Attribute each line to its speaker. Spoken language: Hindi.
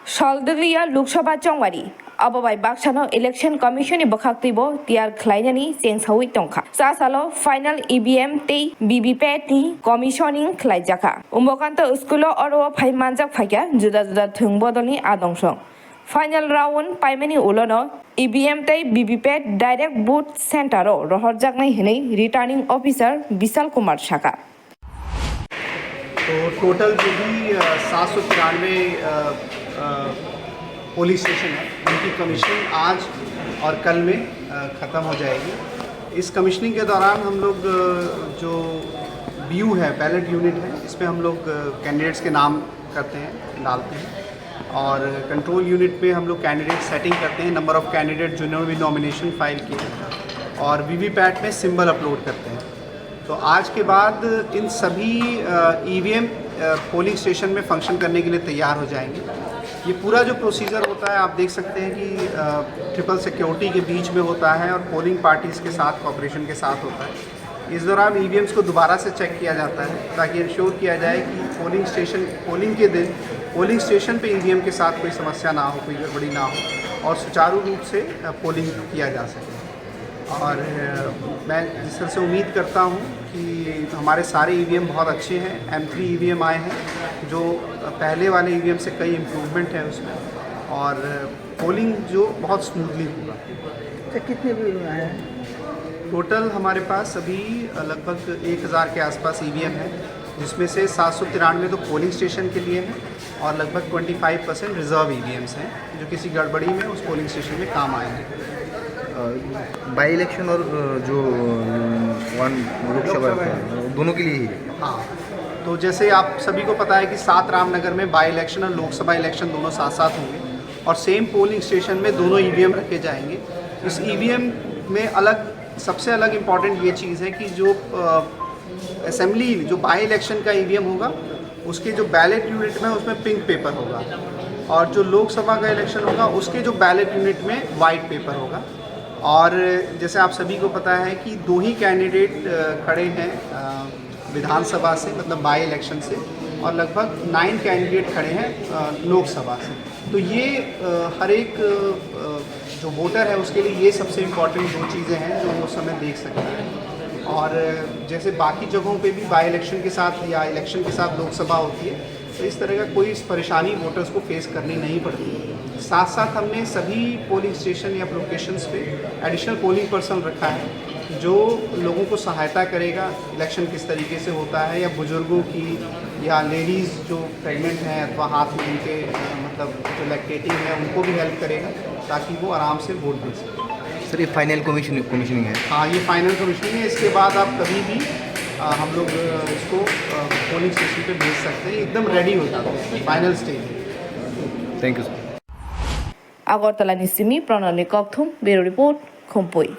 Speaker 1: Saldria Luksaba Chongwari, Ababai Baksano Election Commission Bakaktibo, Tiar Kleinani, Senshawi Tonka. Sasalo, Final EBM T, BBPT, Commissioning Klaijaka. Umbokanto Skulo Oro Paimanjak Faka, Juda Tungbodoni Adongsong. Final round Paimani Ulono, EBM T, BBPT Direct Boot Center, Rohorjaknai Hine, Returning Officer, Bisal Kumar Shaka.
Speaker 2: तो टोटल जो भी 793 पोलिंग स्टेशन है उनकी कमीशनिंग आज और कल में ख़त्म हो जाएगी। इस कमीशनिंग के दौरान हम लोग जो BU है, बैलेट यूनिट है, इसमें हम लोग कैंडिडेट्स के नाम करते हैं, डालते हैं और कंट्रोल यूनिट में हम लोग कैंडिडेट सेटिंग करते हैं, नंबर ऑफ़ कैंडिडेट जिन्होंने भी नॉमिनेशन फाइल किए और VVPAT में सिंबल अपलोड करते हैं। तो आज के बाद इन सभी EVM पोलिंग स्टेशन में फंक्शन करने के लिए तैयार हो जाएंगे। ये पूरा जो प्रोसीजर होता है आप देख सकते हैं कि ट्रिपल सिक्योरिटी के बीच में होता है और पोलिंग पार्टीज़ के साथ कॉपरेशन के साथ होता है। इस दौरान EVMs को दोबारा से चेक किया जाता है ताकि इंश्योर किया जाए कि पोलिंग के दिन पोलिंग स्टेशन पे EVM के साथ कोई समस्या ना हो, कोई गड़बड़ी ना हो और सुचारू रूप से पोलिंग किया जा सके। और मैं जिस तरह से उम्मीद करता हूँ कि हमारे सारे EVM बहुत अच्छे हैं। M3 EVM आए हैं जो पहले वाले EVM से कई इम्प्रूवमेंट है उसमें और पोलिंग जो बहुत स्मूथली होगा।
Speaker 3: कितने आए हैं?
Speaker 2: टोटल हमारे पास अभी लगभग 1000 के आसपास EVM है, जिसमें से 793 तो पोलिंग स्टेशन के लिए हैं और लगभग 25% रिजर्व EVMs हैं जो किसी गड़बड़ी में उस पोलिंग स्टेशन में काम आएंगे।
Speaker 3: बाई इलेक्शन और जो लोकसभा दोनों के लिए ही है।
Speaker 2: हाँ, तो जैसे आप सभी को पता है कि 7 रामनगर में बाई इलेक्शन और लोकसभा इलेक्शन दोनों साथ साथ होंगे और सेम पोलिंग स्टेशन में दोनों EVM रखे जाएंगे। इस EVM में सबसे अलग इम्पॉर्टेंट ये चीज़ है कि जो असेंबली जो बाई इलेक्शन का EVM होगा उसके जो बैलेट यूनिट में उसमें पिंक पेपर होगा और जो लोकसभा का इलेक्शन होगा उसके जो बैलेट यूनिट में वाइट पेपर होगा। और जैसे आप सभी को पता है कि 2 ही कैंडिडेट खड़े हैं विधानसभा से, मतलब बाई इलेक्शन से, और लगभग 9 कैंडिडेट खड़े हैं लोकसभा से। तो ये हर एक जो वोटर है उसके लिए ये सबसे इम्पॉर्टेंट 2 चीज़ें हैं जो वो समय देख सकते हैं। और जैसे बाकी जगहों पे भी बाई इलेक्शन के साथ या इलेक्शन के साथ लोकसभा होती है तो इस तरह का कोई परेशानी वोटर्स को फेस करनी नहीं पड़ती। साथ साथ हमने सभी पोलिंग स्टेशन या लोकेशंस पे एडिशनल पोलिंग पर्सन रखा है जो लोगों को सहायता करेगा इलेक्शन किस तरीके से होता है, या बुज़ुर्गों की या लेडीज़ जो प्रेग्नेंट हैं अथवा हाथ में उनके मतलब जो लैक्टेटिंग है उनको भी हेल्प करेगा ताकि वो आराम से वोट दे सकें।
Speaker 3: सर ये फाइनल कमीशनिंग है?
Speaker 2: हाँ, ये फाइनल कमीशनिंग है। इसके बाद आप कभी भी हम लोग इसको पोलिंग स्टेशन पे भेज सकते हैं, एकदम रेडी हो जाते हैं, final stage.
Speaker 3: Thank you sir.
Speaker 1: Agartala Nisimi, Pranali Kokthum, Bureau Report, Khompoi.